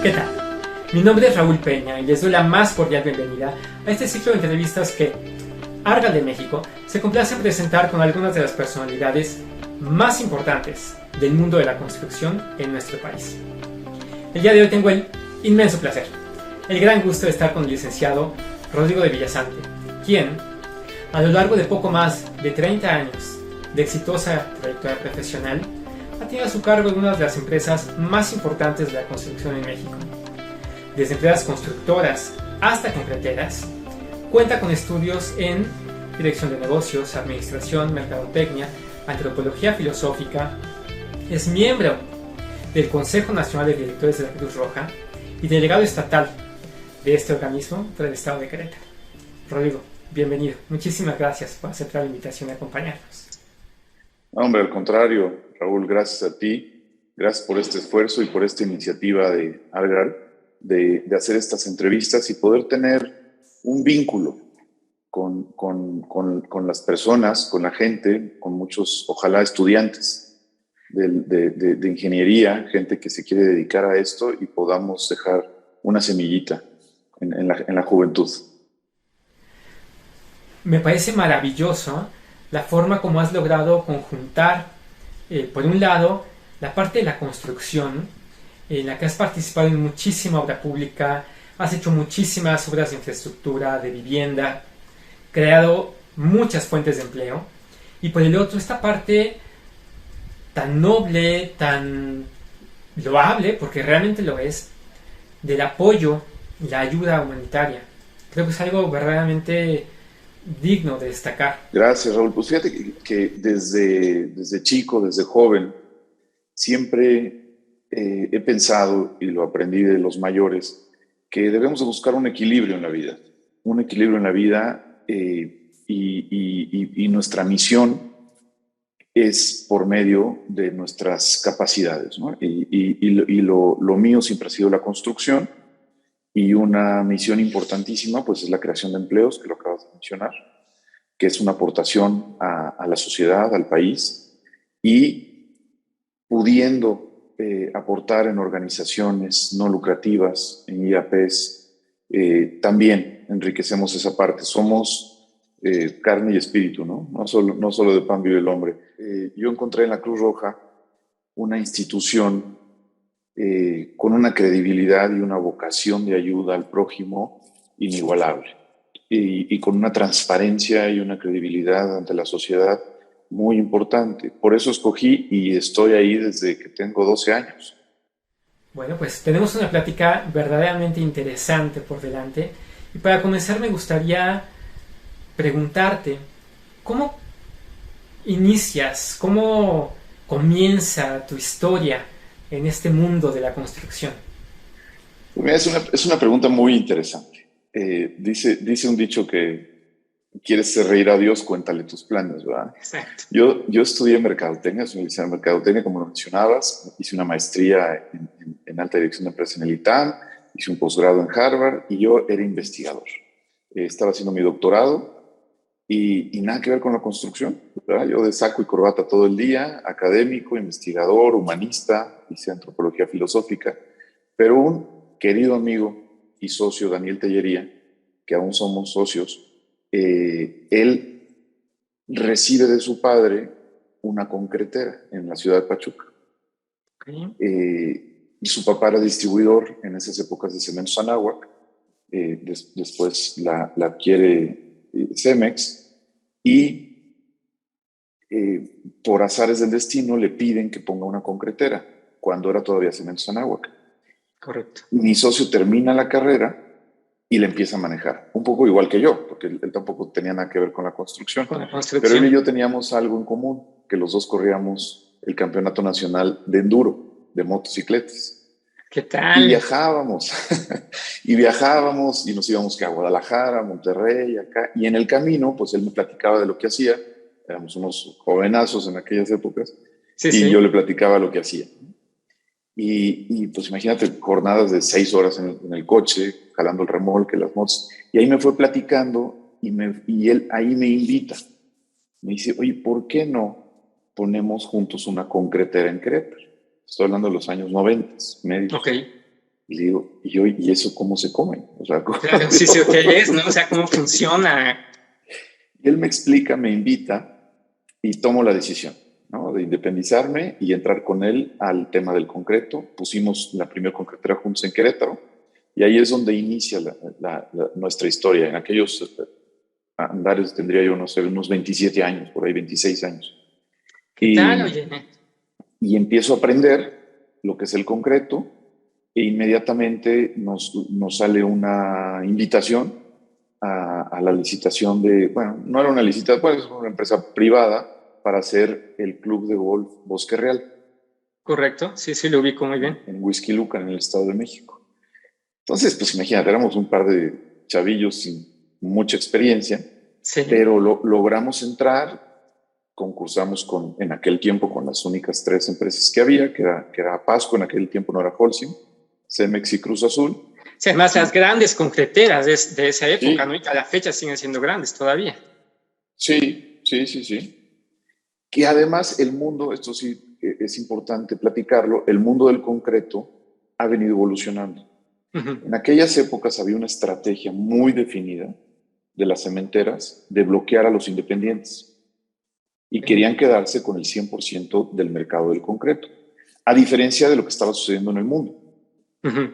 ¿Qué tal? Mi nombre es Raúl Peña y les doy la más cordial bienvenida a este ciclo de entrevistas que Argal de México se complace en presentar con algunas de las personalidades más importantes del mundo de la construcción en nuestro país. El día de hoy tengo el inmenso placer, el gran gusto de estar con el licenciado Rodrigo de Villasante, quien, a lo largo de poco más de 30 años de exitosa trayectoria profesional, ha tenido a su cargo algunas de las empresas más importantes de la construcción en México. Desde empresas constructoras hasta concreteras, cuenta con estudios en dirección de negocios, administración, mercadotecnia, antropología filosófica, es miembro del Consejo Nacional de Directores de la Cruz Roja y delegado estatal de este organismo para el estado de Querétaro. Rodrigo, bienvenido. Muchísimas gracias por aceptar la invitación y acompañarnos. Hombre, al contrario, Raúl, gracias a ti, gracias por este esfuerzo y por esta iniciativa de Argal de hacer estas entrevistas y poder tener un vínculo con las personas, con la gente, con muchos, ojalá, estudiantes de ingeniería, gente que se quiere dedicar a esto y podamos dejar una semillita en la juventud. Me parece maravilloso la forma como has logrado conjuntar, por un lado, la parte de la construcción, en la que has participado en muchísima obra pública, has hecho muchísimas obras de infraestructura, de vivienda, creado muchas fuentes de empleo, y por el otro, esta parte tan noble, tan loable, porque realmente lo es, del apoyo y la ayuda humanitaria. Creo que es algo verdaderamente digno de destacar. Gracias, Raúl. Pues fíjate que desde chico, desde joven, siempre he pensado, y lo aprendí de los mayores, que debemos de buscar un equilibrio en la vida. Un equilibrio en la vida y nuestra misión es por medio de nuestras capacidades, ¿no? Lo mío siempre ha sido la construcción, y una misión importantísima pues es la creación de empleos, que lo acabas de mencionar, que es una aportación a la sociedad, al país, y pudiendo aportar en organizaciones no lucrativas, en IAPs, también enriquecemos esa parte. Somos carne y espíritu, ¿no? No solo de pan vive el hombre. Yo encontré en la Cruz Roja una institución con una credibilidad y una vocación de ayuda al prójimo inigualable, y con una transparencia y una credibilidad ante la sociedad muy importante. Por eso escogí y estoy ahí desde que tengo 12 años. Bueno, pues tenemos una plática verdaderamente interesante por delante, y para comenzar me gustaría preguntarte, ¿cómo inicias, cómo comienza tu historia en este mundo de la construcción? Mira, es una pregunta muy interesante. Dice un dicho que quieres hacer reír a Dios, cuéntale tus planes, ¿verdad? Exacto. Yo estudié mercadotecnia, soy licenciado en mercadotecnia, como lo mencionabas. Hice una maestría en alta dirección de empresas en el ITAM, hice un posgrado en Harvard y yo era investigador. Estaba haciendo mi doctorado y nada que ver con la construcción, ¿verdad? Yo de saco y corbata todo el día, académico, investigador, humanista, hice antropología filosófica, pero un querido amigo y socio, Daniel Tellería, que aún somos socios, él recibe de su padre una concretera en la ciudad de Pachuca. Okay. Y su papá era distribuidor en esas épocas de Cementos Anáhuac. Después la adquiere Cemex, y por azares del destino le piden que ponga una concretera cuando era todavía Cementos Anáhuac. Correcto. Mi socio termina la carrera y le empieza a manejar, un poco igual que yo, porque él tampoco tenía nada que ver con la construcción. Pero él y yo teníamos algo en común, que los dos corríamos el campeonato nacional de enduro, de motocicletas. ¿Qué tal? Y viajábamos, y nos íbamos a Guadalajara, a Monterrey, acá, y en el camino, pues él me platicaba de lo que hacía. Éramos unos jovenazos en aquellas épocas, y yo le platicaba lo que hacía. Y pues imagínate, jornadas de 6 horas en el coche, jalando el remolque, las motos, y ahí me fue platicando, y él ahí me invita. Me dice, oye, ¿por qué no ponemos juntos una concretera en Querétaro? Estoy hablando de los años 90, medios. Okay. Y le digo, ¿y eso cómo se come? O sea, Claro, sí, sí, ¿qué es, no? O sea, ¿cómo funciona? Y él me explica, me invita y tomo la decisión, ¿no? De independizarme y entrar con él al tema del concreto. Pusimos la primera concretera juntos en Querétaro y ahí es donde inicia nuestra historia. En aquellos andares tendría yo, no sé, unos 27 años, por ahí 26 años. ¿Qué tal, Y, oye? y empiezo a aprender lo que es el concreto e inmediatamente nos sale una invitación a la licitación de, bueno, no era una licitación, pues una empresa privada para hacer el club de golf Bosque Real Correcto, sí, sí, lo ubico muy bien. en Huixquilucan, en el Estado de México. Entonces, pues imagínate, éramos un par de chavillos sin mucha experiencia, Sí, pero logramos entrar, concursamos en aquel tiempo con las únicas tres empresas que había, que era Pasco, en aquel tiempo no era Holcim, Cemex y Cruz Azul. sí, además las grandes concreteras de esa época, ¿no? Sí, Y que a la fecha siguen siendo grandes todavía. sí, sí, sí, sí. Que además el mundo, esto sí es importante platicarlo, el mundo del concreto ha venido evolucionando. Ujú. En aquellas épocas había una estrategia muy definida de las cementeras de bloquear a los independientes y Sí. querían quedarse con el 100% del mercado del concreto, a diferencia de lo que estaba sucediendo en el mundo. Ujú.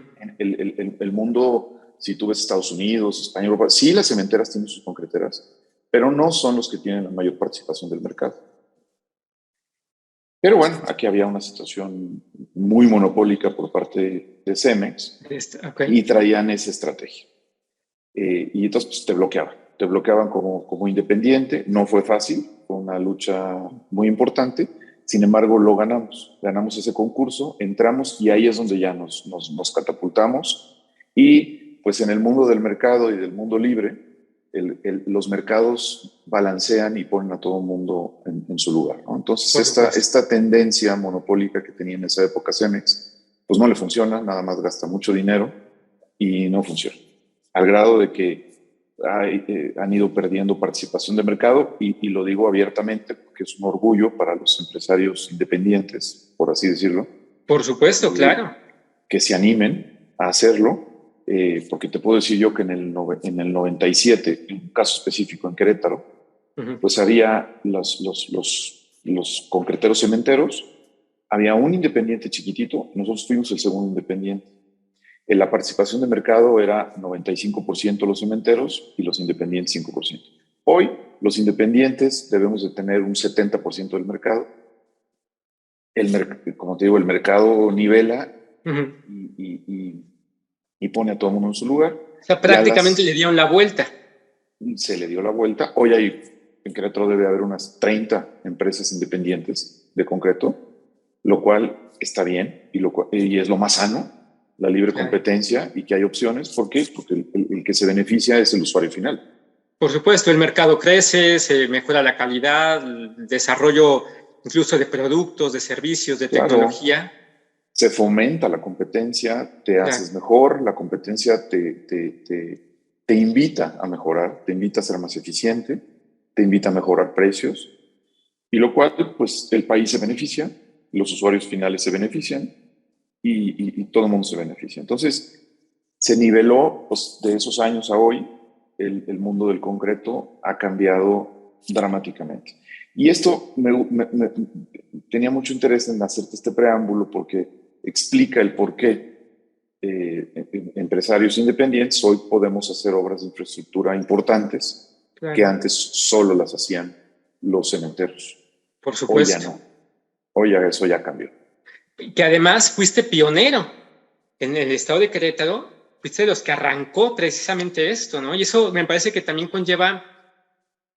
El mundo, si tú ves Estados Unidos, España, Europa, sí las cementeras tienen sus concreteras, pero no son los que tienen la mayor participación del mercado. Pero bueno, aquí había una situación muy monopólica por parte de Cemex Ok. y traían esa estrategia. Y entonces pues, te bloqueaban como independiente. No fue fácil, fue una lucha muy importante. Sin embargo, lo ganamos ese concurso, entramos y ahí es donde ya nos catapultamos. Y pues en el mundo del mercado y del mundo libre, los mercados balancean y ponen a todo el mundo en su lugar, ¿no? Entonces, Por supuesto. esta tendencia monopólica que tenía en esa época Cemex, pues no le funciona, nada más gasta mucho dinero y no funciona. Al grado de que han ido perdiendo participación de mercado y lo digo abiertamente porque es un orgullo para los empresarios independientes, por así decirlo, Por supuesto, claro. que se animen a hacerlo, porque te puedo decir yo que en el 97, en un caso específico en Querétaro, Ujú. pues había los concreteros cementeros, había un independiente chiquitito, nosotros fuimos el segundo independiente. La participación de mercado era 95% los cementeros y los independientes 5%. Hoy los independientes debemos de tener un 70% del mercado. Como te digo, el mercado nivela Ujú. y pone a todo el mundo en su lugar. O sea, Ya prácticamente le dieron la vuelta. se le dio la vuelta. Hoy en Querétaro debe haber unas 30 empresas independientes de concreto, lo cual está bien y es lo más sano, la libre Claro. competencia y que hay opciones. ¿Por qué? Porque el que se beneficia es el usuario final. Por supuesto, el mercado crece, se mejora la calidad, el desarrollo incluso de productos, de servicios, de Claro, tecnología. se fomenta la competencia, te Claro. haces mejor, la competencia te invita a mejorar, te invita a ser más eficiente, te invita a mejorar precios, y lo cual, pues, el país se beneficia, los usuarios finales se benefician y todo el mundo se beneficia. Entonces, se niveló, pues, de esos años a hoy, el mundo del concreto ha cambiado dramáticamente. Y esto tenía mucho interés en hacerte este preámbulo porque explica el por qué empresarios independientes hoy podemos hacer obras de infraestructura importantes que Claro. antes solo las hacían los cementeros. Por Hoy ya supuesto. no. Hoy ya eso ya cambió. Que además fuiste pionero en el estado de Querétaro, fuiste de los que arrancó precisamente esto, ¿no? Y eso me parece que también conlleva,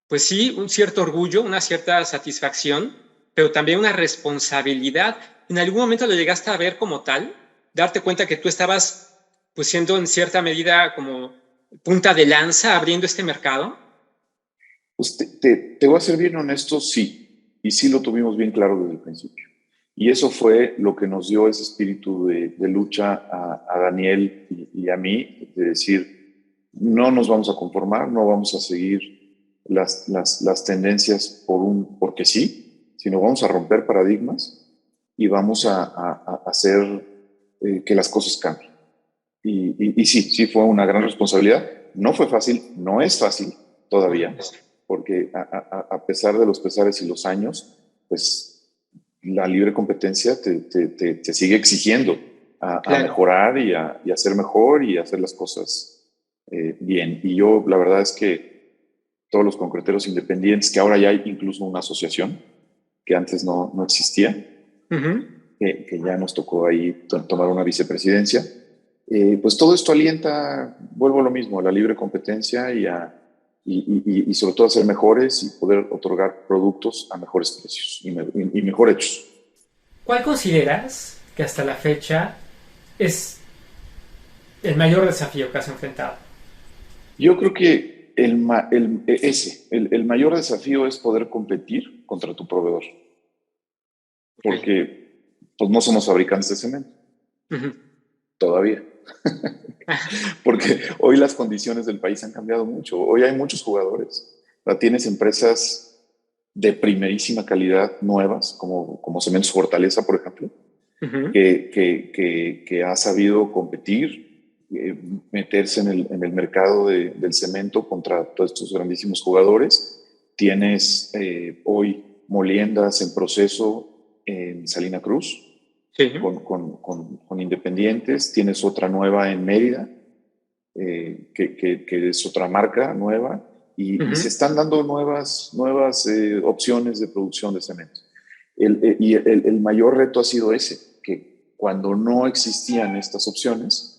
pues sí, un cierto orgullo, una cierta satisfacción, pero también una responsabilidad. ¿En algún momento lo llegaste a ver como tal? Darte cuenta que tú estabas, pues siendo en cierta medida como punta de lanza abriendo este mercado. Pues te voy a ser bien honesto, sí. Y sí lo tuvimos bien claro desde el principio. Y eso fue lo que nos dio ese espíritu de lucha a Daniel y a mí, de decir, no nos vamos a conformar, no vamos a seguir las tendencias porque sí, sino vamos a romper paradigmas y vamos a hacer que las cosas cambien. y sí, sí fue una gran responsabilidad. No fue fácil, no es fácil todavía, porque a pesar de los pesares y los años, pues la libre competencia te sigue exigiendo a Claro. mejorar y a ser mejor y a hacer las cosas bien. Y yo, la verdad es que todos los concreteros independientes, que ahora ya hay incluso una asociación, que antes no existía, Ujú. que ya nos tocó ahí tomar una vicepresidencia, pues todo esto alienta, vuelvo a lo mismo, a la libre competencia y sobre todo a ser mejores y poder otorgar productos a mejores precios y mejor hechos. ¿Cuál consideras que hasta la fecha es el mayor desafío que has enfrentado? Yo creo que el mayor desafío es poder competir contra tu proveedor, Okay. porque pues no somos fabricantes de cemento, Ujú. todavía. Porque hoy las condiciones del país han cambiado mucho. Hoy hay muchos jugadores. Tienes empresas de primerísima calidad nuevas, como Cementos Fortaleza, por ejemplo, Ujú. que ha sabido competir, meterse en el mercado del cemento contra todos estos grandísimos jugadores. Tienes hoy moliendas en proceso en Salina Cruz, Sí. con Independientes. Tienes otra nueva en Mérida, que es otra marca nueva, y se Ujú. están dando nuevas opciones de producción de cemento. El mayor reto ha sido ese, que cuando no existían estas opciones,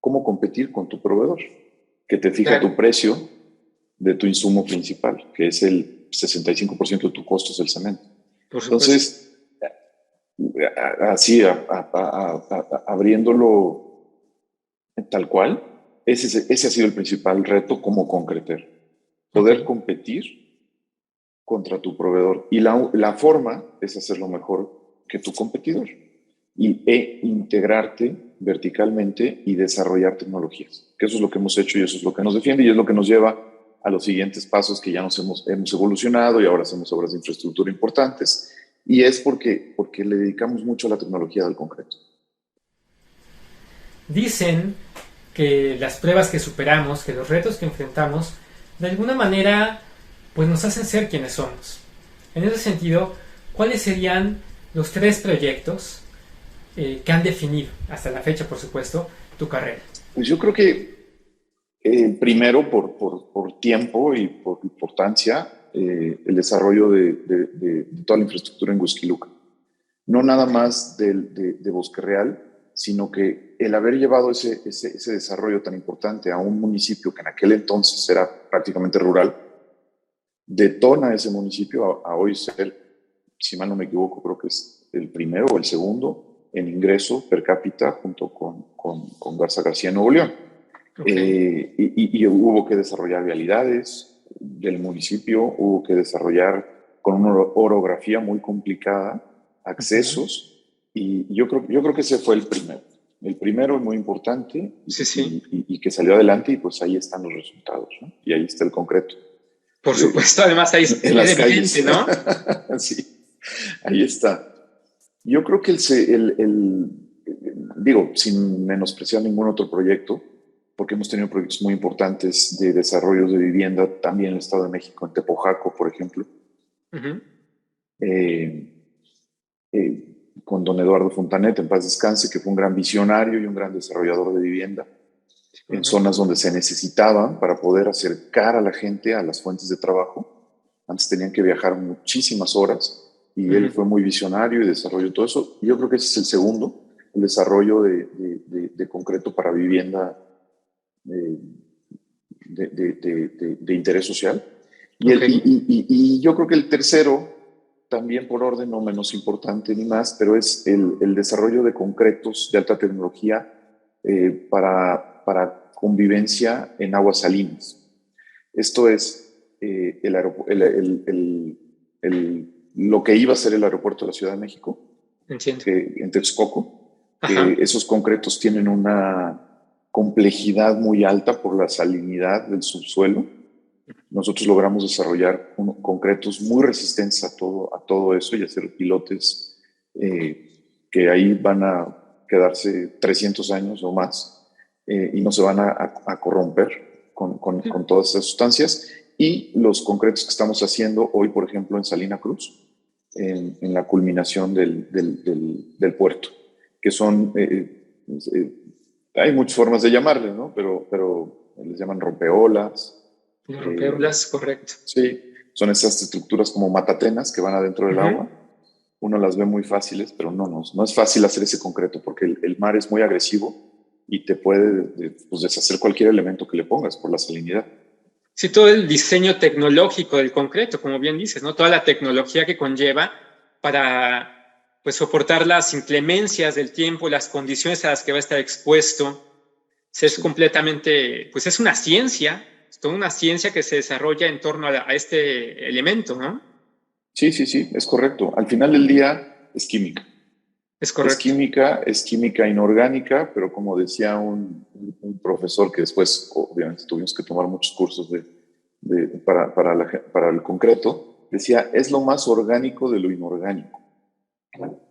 ¿cómo competir con tu proveedor? Que te fija Claro. tu precio de tu insumo principal, que es el 65% de tu costo es el cemento. Por supuesto. Entonces, así, abriéndolo tal cual, ese ha sido el principal reto como concreter. Ok. Poder competir contra tu proveedor. Y la forma es hacerlo mejor que tu competidor e integrarte verticalmente y desarrollar tecnologías. Que eso es lo que hemos hecho y eso es lo que nos defiende y es lo que nos lleva a los siguientes pasos que ya nos hemos evolucionado y ahora hacemos obras de infraestructura importantes. Y es porque le dedicamos mucho a la tecnología del concreto. Dicen que las pruebas que superamos, que los retos que enfrentamos, de alguna manera, pues nos hacen ser quienes somos. En ese sentido, ¿cuáles serían los tres proyectos que han definido, hasta la fecha, por supuesto, tu carrera? Pues yo creo que primero, por tiempo y por importancia, el desarrollo de toda la infraestructura en Huixquiluca. No nada más de Bosque Real, sino que el haber llevado ese desarrollo tan importante a un municipio que en aquel entonces era prácticamente rural, detona ese municipio a hoy ser, si mal no me equivoco, creo que es el primero o el segundo en ingreso per cápita junto con Garza García en Nuevo León. Ok. Y hubo que desarrollar vialidades del municipio, hubo que desarrollar con una orografía muy complicada Ujú. accesos, y yo creo que ese fue el primero muy importante Sí, sí. y que salió adelante, y pues ahí están los resultados, ¿no? Y ahí está el concreto Por supuesto, además ahí es en las evidente, calles. ¿no? Sí, ahí está. Yo creo que digo, sin menospreciar ningún otro proyecto, porque hemos tenido proyectos muy importantes de desarrollo de vivienda también en el Estado de México, en Tepojaco, por ejemplo, Ujú. eh, con don Eduardo Fontanet, en paz descanse, que fue un gran visionario y un gran desarrollador de vivienda Sí, en correcto. zonas donde se necesitaban para poder acercar a la gente a las fuentes de trabajo. Antes tenían que viajar muchísimas horas y él Ujú. fue muy visionario y desarrolló todo eso. Y yo creo que ese es el segundo, el desarrollo de concreto para vivienda eh, de interés social. Ok. Y yo creo que el tercero, también por orden no menos importante ni más, pero es el desarrollo de concretos de alta tecnología para convivencia en aguas salinas. Esto es lo que iba a ser el aeropuerto de la Ciudad de México, Entiendo. en Texcoco, que Ajá. esos concretos tienen una complejidad muy alta por la salinidad del subsuelo. Nosotros logramos desarrollar concretos muy resistentes a todo eso y hacer pilotes que ahí van a quedarse 300 años o más, y no se van a corromper con todas esas sustancias. Y los concretos que estamos haciendo hoy, por ejemplo, en Salina Cruz, en la culminación del puerto, que son, hay muchas formas de llamarles, ¿no? Pero les llaman rompeolas. Romperlas, correcto. Sí, son esas estructuras como matatenas que van adentro del agua. Uno las ve muy fáciles, pero no es fácil hacer ese concreto porque el mar es muy agresivo y te puede pues, deshacer cualquier elemento que le pongas por la salinidad. Sí, todo el diseño tecnológico del concreto, como bien dices, ¿no? Toda la tecnología que conlleva para pues, soportar las inclemencias del tiempo, las condiciones a las que va a estar expuesto. Es completamente, pues es una ciencia, es toda una ciencia que se desarrolla en torno a este elemento, ¿no? Sí, es correcto. Al final del día es química. Es correcto. Es química inorgánica, pero como decía un profesor que después, obviamente, tuvimos que tomar muchos cursos para el concreto, decía, es lo más orgánico de lo inorgánico.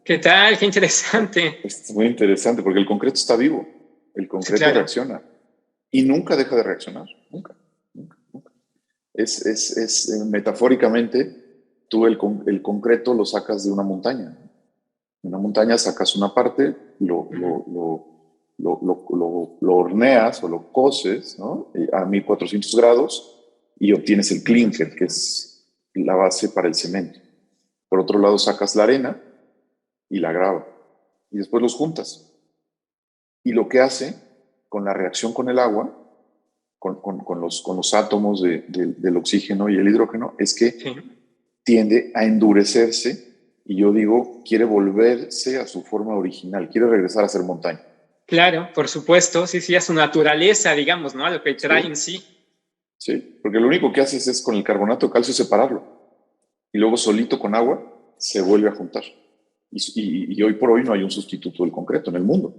¿Qué tal? Qué interesante. Es muy interesante porque el concreto está vivo, el concreto sí, claro, reacciona y nunca deja de reaccionar, nunca. Metafóricamente, tú el concreto lo sacas de una montaña. En una montaña sacas una parte, lo horneas o lo coces, ¿no? A 1400 grados y obtienes el clinker, que es la base para el cemento. Por otro lado, sacas la arena y la grava y después los juntas. Y lo que hace con la reacción con el agua, con los átomos del oxígeno y el hidrógeno, es que sí, tiende a endurecerse. Y yo digo, quiere volverse a su forma original, quiere regresar a ser montaña. Claro, por supuesto, sí, a su naturaleza, digamos, ¿no? A lo que trae en sí. Sí, porque lo único que haces es con el carbonato de calcio separarlo. Y luego solito con agua se vuelve a juntar. Y hoy por hoy no hay un sustituto del concreto en el mundo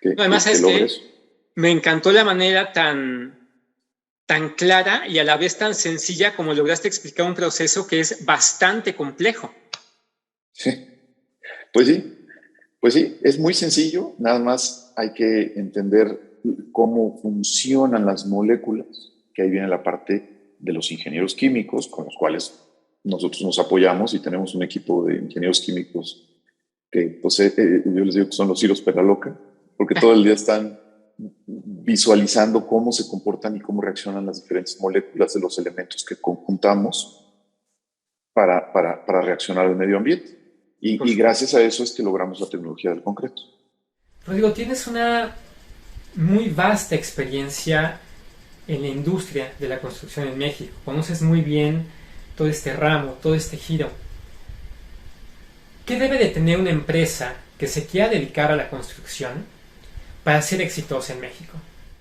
que logre eso. Me encantó la manera tan clara y a la vez tan sencilla como lograste explicar un proceso que es bastante complejo. Sí, pues sí, es muy sencillo, nada más hay que entender cómo funcionan las moléculas, que ahí viene la parte de los ingenieros químicos, con los cuales nosotros nos apoyamos y tenemos un equipo de ingenieros químicos que pues, yo les digo que son los Ciros Peraloca, porque todo el día están visualizando cómo se comportan y cómo reaccionan las diferentes moléculas de los elementos que conjuntamos para reaccionar al medio ambiente. Y gracias a eso es que logramos la tecnología del concreto. Rodrigo, tienes una muy vasta experiencia en la industria de la construcción en México. Conoces muy bien todo este ramo, todo este giro. ¿Qué debe de tener una empresa que se quiera dedicar a la construcción para ser exitosa en México?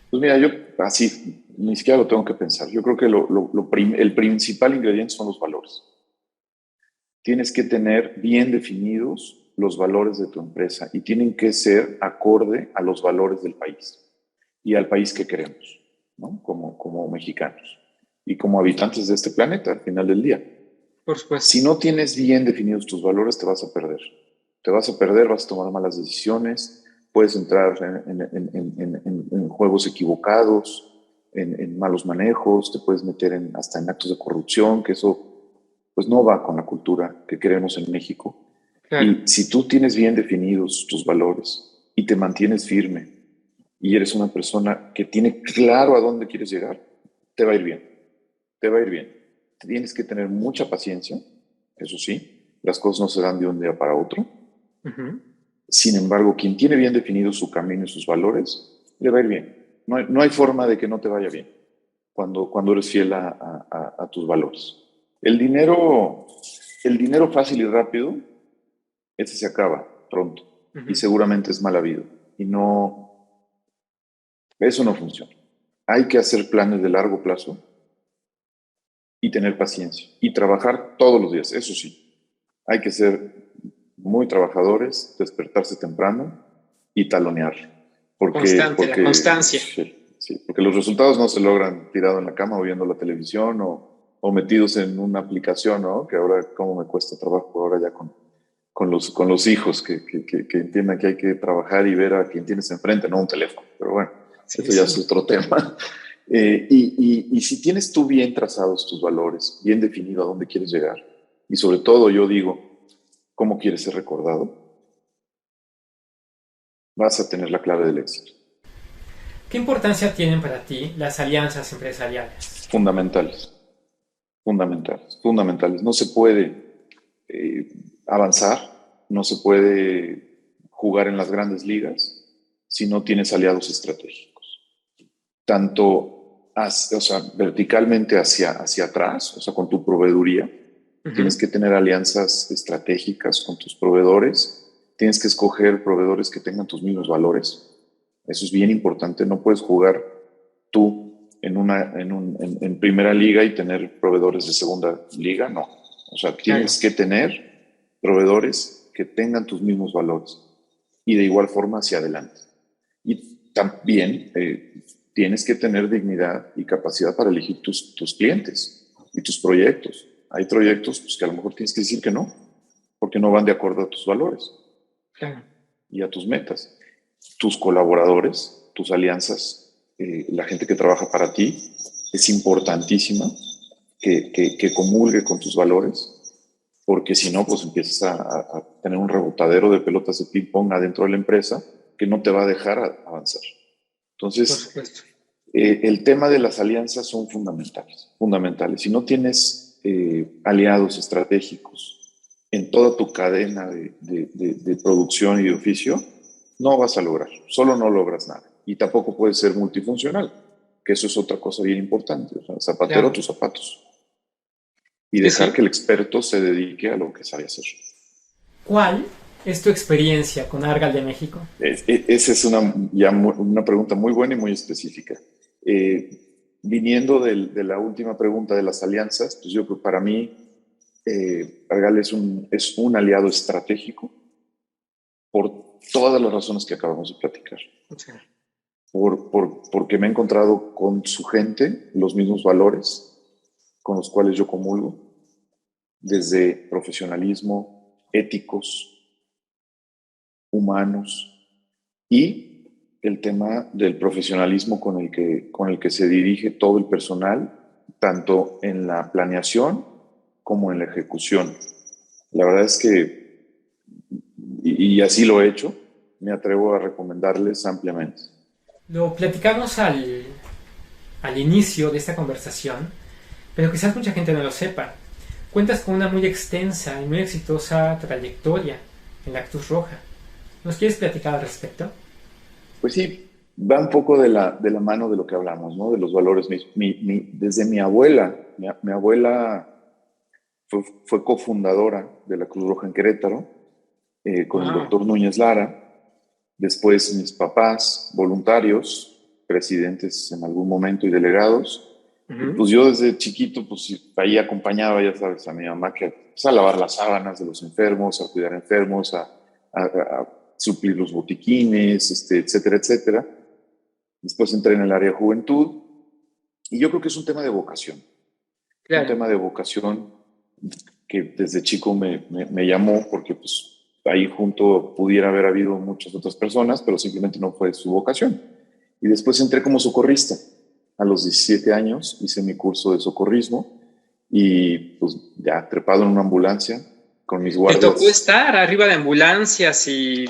Pues mira, yo así ni siquiera lo tengo que pensar. Yo creo que el principal ingrediente son los valores. Tienes que tener bien definidos los valores de tu empresa y tienen que ser acorde a los valores del país y al país que queremos, ¿no? Como mexicanos y como habitantes de este planeta al final del día. Por supuesto. Si no tienes bien definidos tus valores, te vas a perder. Te vas a perder, vas a tomar malas decisiones, puedes entrar en juegos equivocados, en malos manejos, te puedes meter hasta en actos de corrupción, que eso pues no va con la cultura que queremos en México. Claro. Y si tú tienes bien definidos tus valores y te mantienes firme y eres una persona que tiene claro a dónde quieres llegar, te va a ir bien. Te va a ir bien. Tienes que tener mucha paciencia, eso sí, las cosas no se dan de un día para otro. Uh-huh. Sin embargo, quien tiene bien definido su camino y sus valores, le va a ir bien. No hay forma de que no te vaya bien cuando eres fiel a tus valores. El dinero fácil y rápido, ese se acaba pronto. Uh-huh. Y seguramente es mal habido. Y eso no funciona. Hay que hacer planes de largo plazo y tener paciencia. Y trabajar todos los días, eso sí. Hay que ser muy trabajadores, despertarse temprano y talonear. La constancia. Sí, porque los resultados no se logran tirado en la cama o viendo la televisión o metidos en una aplicación, ¿no? Que ahora cómo me cuesta trabajo ahora ya con los hijos que entiendan que hay que trabajar y ver a quien tienes enfrente, no un teléfono. Pero bueno, Eso ya es otro tema. Y si tienes tú bien trazados tus valores, bien definido a dónde quieres llegar, y sobre todo yo digo, cómo quieres ser recordado, vas a tener la clave del éxito. ¿Qué importancia tienen para ti las alianzas empresariales? Fundamentales, fundamentales, fundamentales. No se puede avanzar, no se puede jugar en las grandes ligas si no tienes aliados estratégicos. Tanto verticalmente hacia atrás, o sea, con tu proveeduría, tienes que tener alianzas estratégicas con tus proveedores, tienes que escoger proveedores que tengan tus mismos valores. Eso es bien importante. No puedes jugar tú en primera liga y tener proveedores de segunda liga, no. O sea, tienes que tener proveedores que tengan tus mismos valores y de igual forma hacia adelante. Y también tienes que tener dignidad y capacidad para elegir tus clientes y tus proyectos. Hay proyectos pues, que a lo mejor tienes que decir que no, porque no van de acuerdo a tus valores y a tus metas. Tus colaboradores, tus alianzas, la gente que trabaja para ti, es importantísima que comulgue con tus valores, porque si no, pues empiezas a tener un rebotadero de pelotas de ping-pong adentro de la empresa que no te va a dejar avanzar. Entonces, el tema de las alianzas son fundamentales, fundamentales. Si no tienes aliados estratégicos en toda tu cadena de producción y de oficio, no vas a lograr, solo no logras nada. Y tampoco puedes ser multifuncional, que eso es otra cosa bien importante. O sea, zapatero a tus zapatos. Y dejar que el experto se dedique a lo que sabe hacer. ¿Cuál es tu experiencia con Argal de México? Esa es una pregunta muy buena y muy específica. Viniendo de la última pregunta de las alianzas, pues yo creo que para mí Argal es un aliado estratégico por todas las razones que acabamos de platicar. Okay. Porque me he encontrado con su gente los mismos valores con los cuales yo comulgo, desde profesionalismo, éticos, humanos, y el tema del profesionalismo con el que se dirige todo el personal, tanto en la planeación como en la ejecución. La verdad es que, y así lo he hecho, me atrevo a recomendarles ampliamente. Lo platicamos al inicio de esta conversación, pero quizás mucha gente no lo sepa. Cuentas con una muy extensa y muy exitosa trayectoria en la Cruz Roja. ¿Nos quieres platicar al respecto? Pues sí, va un poco de la mano de lo que hablamos, ¿no? De los valores. Desde mi abuela, mi abuela fue cofundadora de la Cruz Roja en Querétaro, con el doctor Núñez Lara. Después mis papás, voluntarios, presidentes en algún momento y delegados. Pues yo desde chiquito, pues ahí acompañaba, ya sabes, a mi mamá pues, a lavar las sábanas de los enfermos, a cuidar enfermos, a suplir los botiquines, etcétera, etcétera. Después entré en el área de juventud y yo creo que es un tema de vocación. Claro. Un tema de vocación que desde chico me llamó porque pues ahí junto pudiera haber habido muchas otras personas, pero simplemente no fue su vocación. Y después entré como socorrista. A los 17 años hice mi curso de socorrismo y pues ya trepado en una ambulancia con mis guardias. ¿Te tocó estar arriba de ambulancias y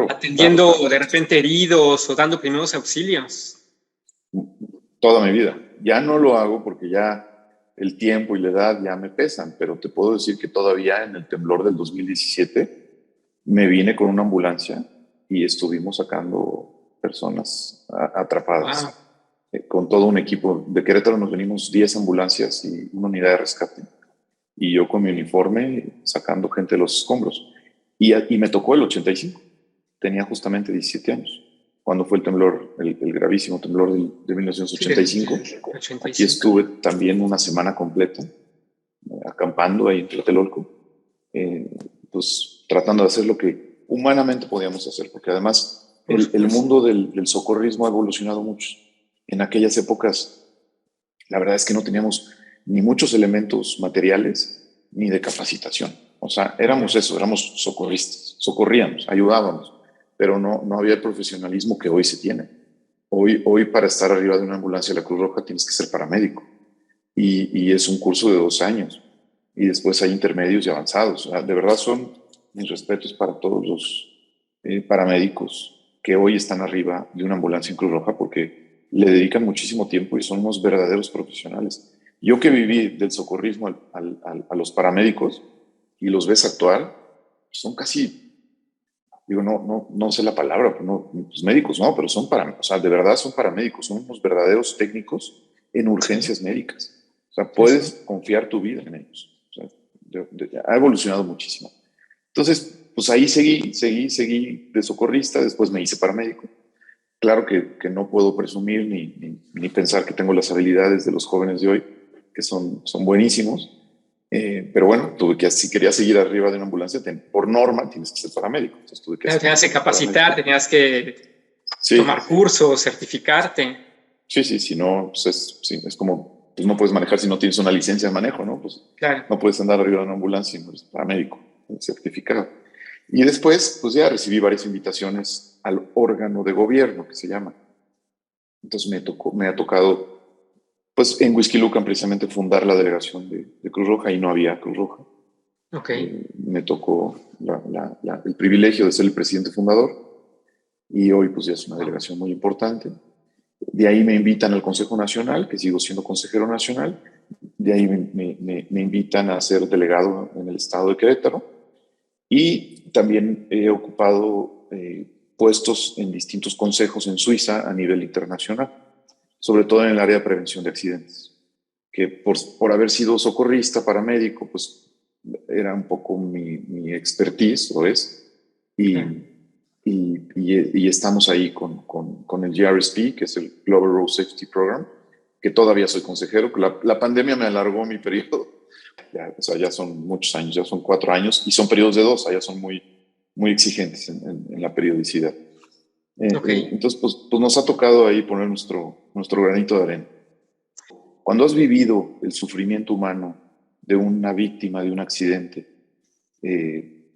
atendiendo de repente heridos o dando primeros auxilios? Toda mi vida. Ya no lo hago porque ya el tiempo y la edad ya me pesan, pero te puedo decir que todavía en el temblor del 2017 me vine con una ambulancia y estuvimos sacando personas atrapadas. Wow. Con todo un equipo. De Querétaro nos venimos 10 ambulancias y una unidad de rescate. Y yo con mi uniforme sacando gente de los escombros. Y me tocó el 85. Tenía justamente 17 años. Cuando fue el temblor, el gravísimo temblor de 1985. Sí, 85. Aquí estuve también una semana completa acampando ahí en Tlatelolco. Pues tratando de hacer lo que humanamente podíamos hacer. Porque además el mundo del socorrismo ha evolucionado mucho. En aquellas épocas, la verdad es que no teníamos ni muchos elementos materiales ni de capacitación. O sea, éramos socorristas, socorríamos, ayudábamos, pero no había el profesionalismo que hoy se tiene. Hoy para estar arriba de una ambulancia de la Cruz Roja tienes que ser paramédico y es un curso de 2 años y después hay intermedios y avanzados. O sea, de verdad son mis respetos para todos los paramédicos que hoy están arriba de una ambulancia en Cruz Roja porque le dedican muchísimo tiempo y son unos verdaderos profesionales. Yo que viví del socorrismo a los paramédicos y los ves actuar, son casi, digo, no sé la palabra, no, pues médicos, no, pero o sea, de verdad son paramédicos, son unos verdaderos técnicos en urgencias médicas. O sea, puedes confiar tu vida en ellos. O sea, ha evolucionado muchísimo. Entonces, pues ahí seguí de socorrista, después me hice paramédico. Claro que no puedo presumir ni pensar que tengo las habilidades de los jóvenes de hoy, que son buenísimos. Pero bueno, si querías seguir arriba de una ambulancia, por norma tienes que ser paramédico. Entonces tuve que tenías que capacitar, tenías que tomar cursos, certificarte. Sí, si no, pues es como, pues no puedes manejar si no tienes una licencia de manejo, ¿no? Pues claro. No puedes andar arriba de una ambulancia si no eres paramédico, certificado. Y después, pues ya recibí varias invitaciones al órgano de gobierno, que se llama. Entonces me ha tocado, pues en Whisky Lucan precisamente fundar la delegación de Cruz Roja y no había Cruz Roja. Okay. Me tocó el privilegio de ser el presidente fundador y hoy pues ya es una delegación muy importante. De ahí me invitan al Consejo Nacional, que sigo siendo consejero nacional. De ahí me invitan a ser delegado en el estado de Querétaro. Y también he ocupado puestos en distintos consejos en Suiza a nivel internacional, sobre todo en el área de prevención de accidentes, que por haber sido socorrista, paramédico, pues era un poco mi expertise, ¿lo es? Y estamos ahí con el GRSP, que es el Global Road Safety Program, que todavía soy consejero. La pandemia me alargó mi periodo. O sea, ya son muchos años, ya son 4 años, y son periodos de 2, allá son muy exigentes en la periodicidad. Entonces, pues nos ha tocado ahí poner nuestro granito de arena. Cuando has vivido el sufrimiento humano de una víctima de un accidente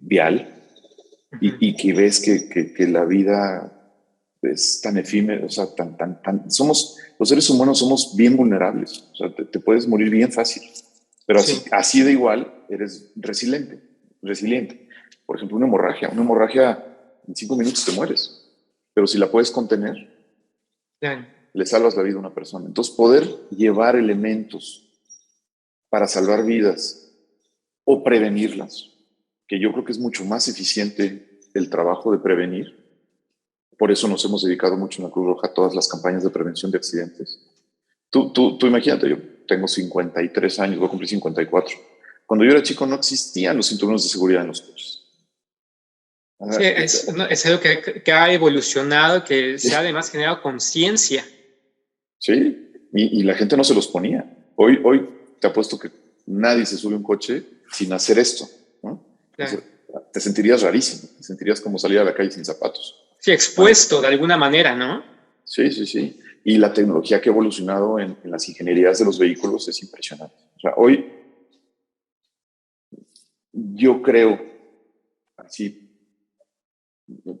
vial, y que ves que la vida es tan efímera, o sea, los seres humanos somos bien vulnerables, o sea, te puedes morir bien fácil, pero así de igual eres resiliente. Por ejemplo, una hemorragia en 5 minutos te mueres, pero si la puedes contener, le salvas la vida a una persona. Entonces, poder llevar elementos para salvar vidas o prevenirlas, que yo creo que es mucho más eficiente el trabajo de prevenir. Por eso nos hemos dedicado mucho en la Cruz Roja a todas las campañas de prevención de accidentes. Tú imagínate, yo tengo 53 años, voy a cumplir 54. Cuando yo era chico no existían los cinturones de seguridad en los coches. Sí, es algo que ha evolucionado, que se ha además generado conciencia. Sí, y la gente no se los ponía. Hoy te apuesto que nadie se sube a un coche sin hacer esto, ¿no? Claro. Te sentirías rarísimo, te sentirías como salir a la calle sin zapatos. Sí, expuesto de alguna manera, ¿no? Sí. Y la tecnología que ha evolucionado en las ingenierías de los vehículos es impresionante. O sea, hoy yo creo, así,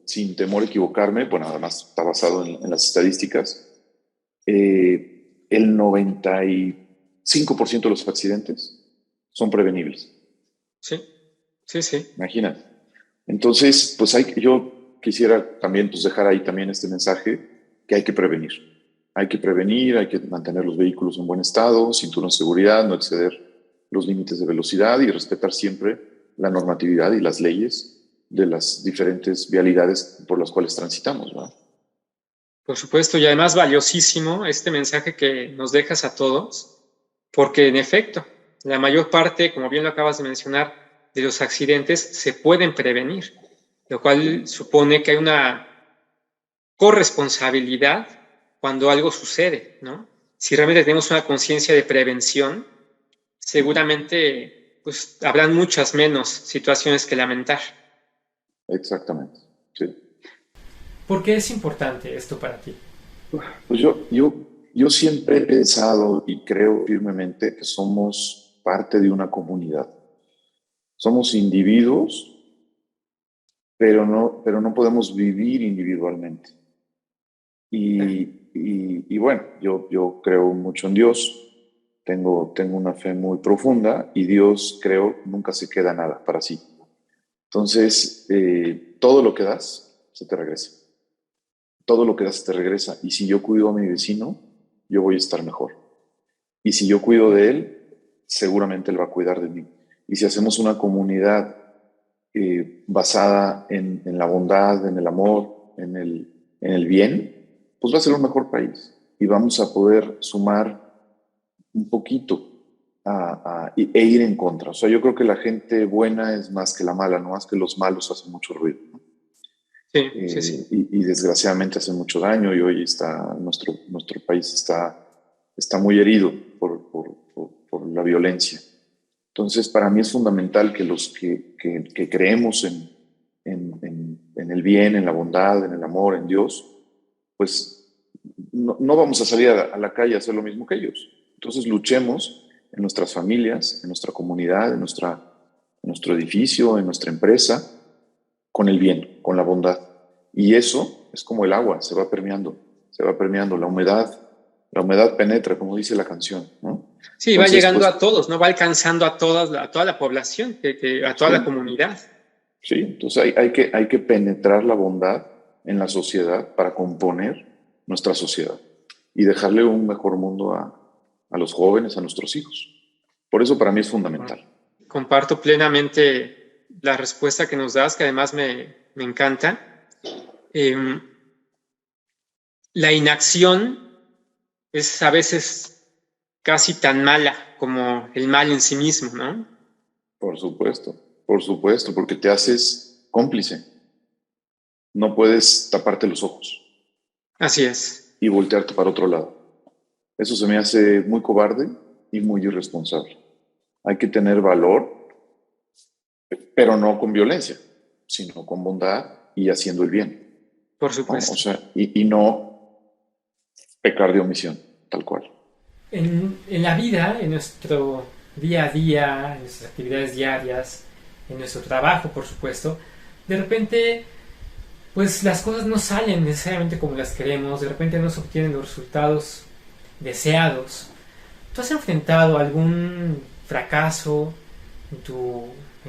sin temor a equivocarme, bueno, además está basado en las estadísticas, el 95% de los accidentes son prevenibles. Sí. Imagínate. Entonces, pues yo quisiera también pues, dejar ahí también este mensaje que hay que prevenir. Hay que mantener los vehículos en buen estado, cinturón de seguridad, no exceder los límites de velocidad y respetar siempre la normatividad y las leyes de las diferentes vialidades por las cuales transitamos, ¿verdad? Por supuesto, y además valiosísimo este mensaje que nos dejas a todos, porque en efecto, la mayor parte, como bien lo acabas de mencionar, de los accidentes se pueden prevenir, lo cual supone que hay una corresponsabilidad cuando algo sucede, ¿no? Si realmente tenemos una conciencia de prevención, seguramente pues, habrán muchas menos situaciones que lamentar. Exactamente, sí. ¿Por qué es importante esto para ti? Pues yo siempre he pensado y creo firmemente que somos parte de una comunidad. Somos individuos, pero no podemos vivir individualmente. Y y bueno, yo creo mucho en Dios, tengo una fe muy profunda y Dios, creo, nunca se queda nada para sí. Entonces, todo lo que das, se te regresa. Todo lo que das se te regresa. Y si yo cuido a mi vecino, yo voy a estar mejor. Y si yo cuido de él, seguramente él va a cuidar de mí. Y si hacemos una comunidad basada en la bondad, en el amor, en el bien, pues va a ser un mejor país. Y vamos a poder sumar un poquito e ir en contra. O sea, yo creo que la gente buena es más que la mala, no más que los malos hacen mucho ruido, ¿no? Sí, sí. Y desgraciadamente hace mucho daño y hoy nuestro país está muy herido por la violencia. Entonces, para mí es fundamental que los que creemos en el bien, en la bondad, en el amor, en Dios, pues no vamos a salir a la calle a hacer lo mismo que ellos. Entonces, luchemos en nuestras familias, en nuestra comunidad, en nuestro edificio, en nuestra empresa, con el bien, con la bondad. Y eso es como el agua, se va permeando, la humedad penetra, como dice la canción, ¿no? Sí, va Entonces, llegando pues, a todos, ¿no? Va alcanzando a toda la población, a toda sí, la comunidad. sí, entonces hay que penetrar la bondad en la sociedad para componer nuestra sociedad y dejarle un mejor mundo a los jóvenes, a nuestros hijos. Por eso para mí es fundamental. Comparto plenamente la respuesta que nos das, que además me encanta. La inacción es a veces casi tan mala como el mal en sí mismo, ¿no? Por supuesto, porque te haces cómplice. No puedes taparte los ojos Así es. y voltearte para otro lado. Eso se me hace muy cobarde y muy irresponsable. Hay que tener valor, pero no con violencia, sino con bondad y haciendo el bien, Por ¿no? O supuesto. sea, y no pecar de omisión, tal cual. En la vida, en nuestro día a día, en nuestras actividades diarias, en nuestro trabajo, por supuesto, de repente, pues las cosas no salen necesariamente como las queremos, de repente no se obtienen los resultados deseados. ¿Tú has enfrentado algún fracaso en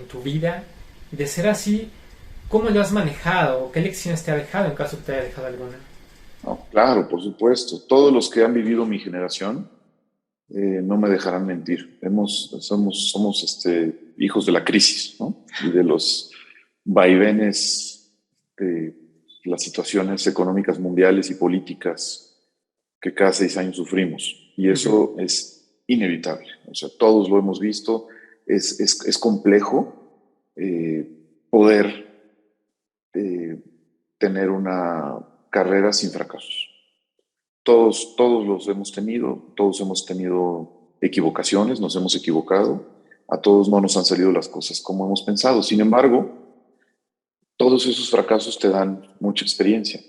tu vida? Y de ser así, ¿cómo lo has manejado? ¿Qué lecciones te ha dejado en caso que te haya dejado alguna? No, claro, por supuesto. Todos los que han vivido mi generación no me dejarán mentir. Somos hijos de la crisis, ¿no? Y de los vaivenes de las situaciones económicas mundiales y políticas que cada 6 años sufrimos. Y eso es inevitable. O sea, todos lo hemos visto. Es complejo poder tener una carrera sin fracasos. Todos los hemos tenido, todos hemos tenido equivocaciones, nos hemos equivocado, a todos no nos han salido las cosas como hemos pensado. Sin embargo, todos esos fracasos te dan mucha experiencia,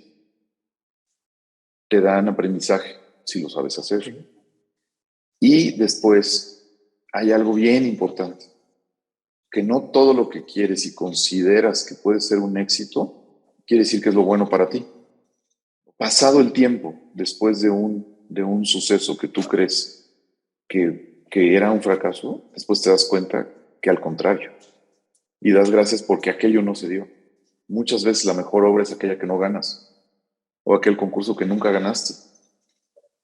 te dan aprendizaje, si lo sabes hacer. Y después hay algo bien importante, que no todo lo que quieres y consideras que puede ser un éxito, quiere decir que es lo bueno para ti. Pasado el tiempo, después de un suceso que tú crees que era un fracaso, después te das cuenta que al contrario. Y das gracias porque aquello no se dio. Muchas veces la mejor obra es aquella que no ganas o aquel concurso que nunca ganaste.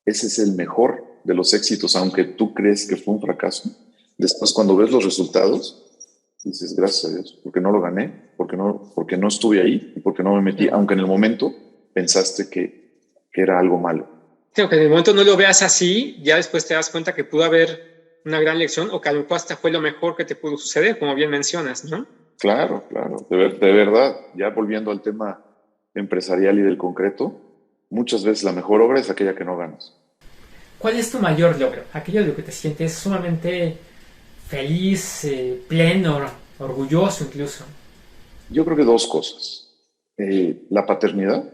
Ese es el mejor de los éxitos, aunque tú crees que fue un fracaso. Después, cuando ves los resultados, dices gracias a Dios, porque no lo gané, porque no estuve ahí y porque no me metí, aunque en el momento pensaste que era algo malo. Sí, aunque en el momento no lo veas así, ya después te das cuenta que pudo haber una gran lección o que a lo mejor hasta fue lo mejor que te pudo suceder, como bien mencionas, ¿no? Claro, de verdad, ya volviendo al tema empresarial y del concreto, muchas veces la mejor obra es aquella que no ganas. ¿Cuál es tu mayor logro? Aquello de lo que te sientes sumamente feliz, pleno, orgulloso incluso. Yo creo que dos cosas. La paternidad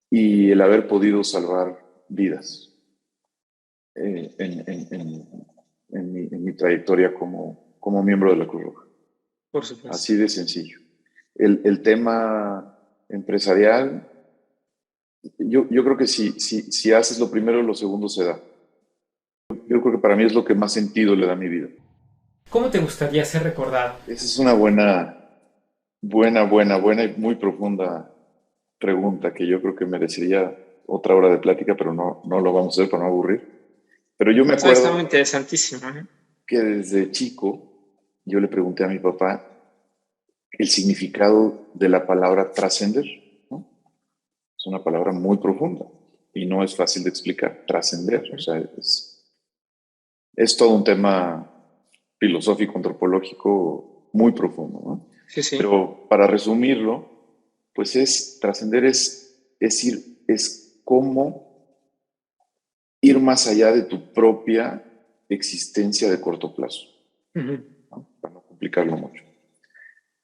y el haber podido salvar vidas en mi trayectoria como miembro de la Cruz Roja. Por supuesto. Así de sencillo. El tema empresarial, Yo creo que si haces lo primero, lo segundo se da. Yo creo que para mí es lo que más sentido le da a mi vida. ¿Cómo te gustaría ser recordado? Esa es una buena y muy profunda pregunta que yo creo que merecería otra hora de plática, pero no lo vamos a hacer para no aburrir. Pero yo me acuerdo Está muy interesantísimo, ¿eh? que desde chico yo le pregunté a mi papá el significado de la palabra trascender, ¿no? Es una palabra muy profunda y no es fácil de explicar. Trascender, o sea, es todo un tema filosófico, antropológico muy profundo, ¿no? Sí, sí. Pero para resumirlo, pues trascender es cómo ir más allá de tu propia existencia de corto plazo, ¿no? Para no complicarlo mucho.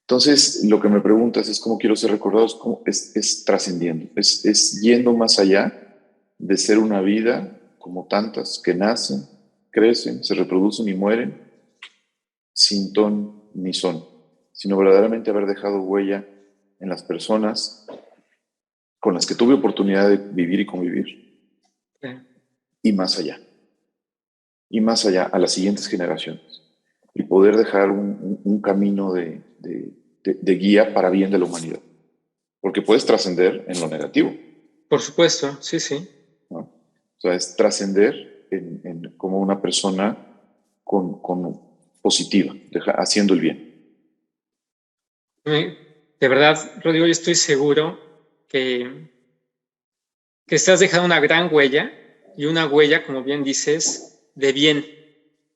Entonces, lo que me preguntas es cómo quiero ser recordado, es trascendiendo, es yendo más allá de ser una vida como tantas que nacen, crecen, se reproducen y mueren sin ton ni son, sino verdaderamente haber dejado huella en las personas con las que tuve oportunidad de vivir y convivir, y más allá, a las siguientes generaciones, y poder dejar un camino de guía para bien de la humanidad, porque puedes trascender en lo negativo. Por supuesto, sí, sí. ¿No? O sea, es trascender como una persona con positiva, haciendo el bien. De verdad, Rodrigo, yo estoy seguro que estás dejando una gran huella, y una huella, como bien dices, de bien,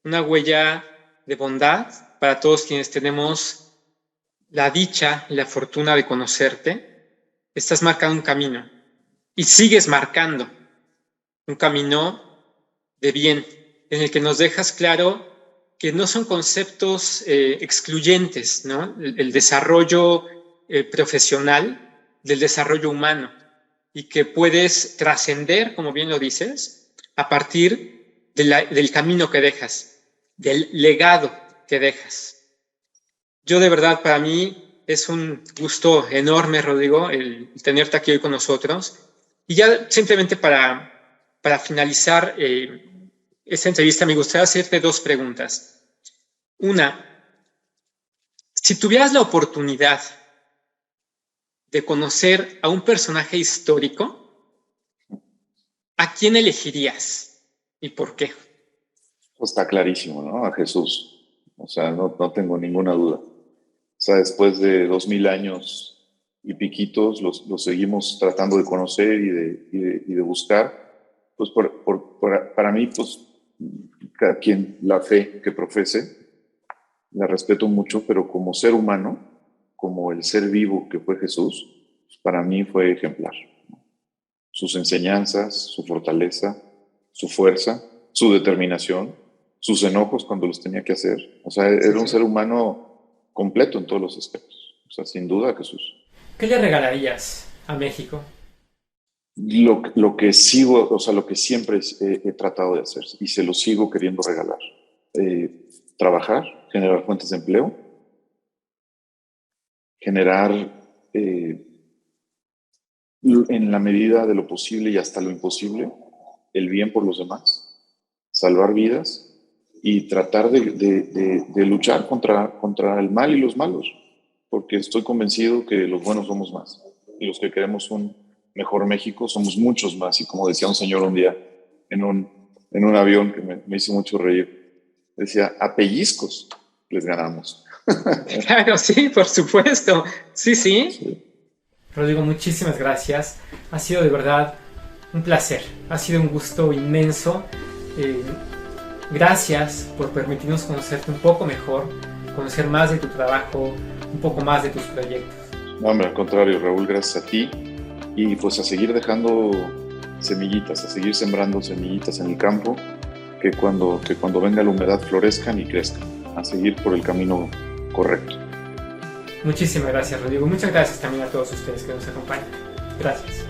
una huella de bondad para todos quienes tenemos la dicha y la fortuna de conocerte. Estás marcando un camino y sigues marcando un camino de bien en el que nos dejas claro que no son conceptos excluyentes, ¿no? El desarrollo profesional del desarrollo humano, y que puedes trascender, como bien lo dices, a partir del camino que dejas, del legado que dejas. Yo de verdad, para mí es un gusto enorme, Rodrigo, el tenerte aquí hoy con nosotros. Y ya simplemente para finalizar esta entrevista, me gustaría hacerte dos preguntas. Una, si tuvieras la oportunidad de conocer a un personaje histórico, ¿a quién elegirías y por qué? Pues está clarísimo, ¿no? A Jesús. O sea, no tengo ninguna duda. O sea, después de 2000 años y piquitos, los seguimos tratando de conocer y de buscar. Pues para mí, pues, cada quien la fe que profese, la respeto mucho, pero como ser humano, como el ser vivo que fue Jesús, pues para mí fue ejemplar. Sus enseñanzas, su fortaleza, su fuerza, su determinación, sus enojos cuando los tenía que hacer. O sea, era un ser humano completo en todos los aspectos. O sea, sin duda Jesús. ¿Qué le regalarías a México? Lo que sigo, o sea, lo que siempre he tratado de hacer y se lo sigo queriendo regalar. Trabajar, generar fuentes de empleo, generar en la medida de lo posible y hasta lo imposible el bien por los demás, salvar vidas y tratar de luchar contra el mal y los malos, porque estoy convencido que los buenos somos más y los que queremos un mejor México somos muchos más. Y como decía un señor un día en un avión que me hizo mucho reír, decía, a pellizcos les ganamos. Claro, sí, por supuesto. Sí. Rodrigo, muchísimas gracias. Ha sido de verdad un placer. Ha sido un gusto inmenso. Gracias por permitirnos conocerte un poco mejor, conocer más de tu trabajo, un poco más de tus proyectos. No, hombre, al contrario, Raúl, gracias a ti. Y pues a seguir dejando semillitas, a seguir sembrando semillitas en el campo, que cuando venga la humedad florezcan y crezcan, a seguir por el camino correcto. Muchísimas gracias, Rodrigo. Muchas gracias también a todos ustedes que nos acompañan. Gracias.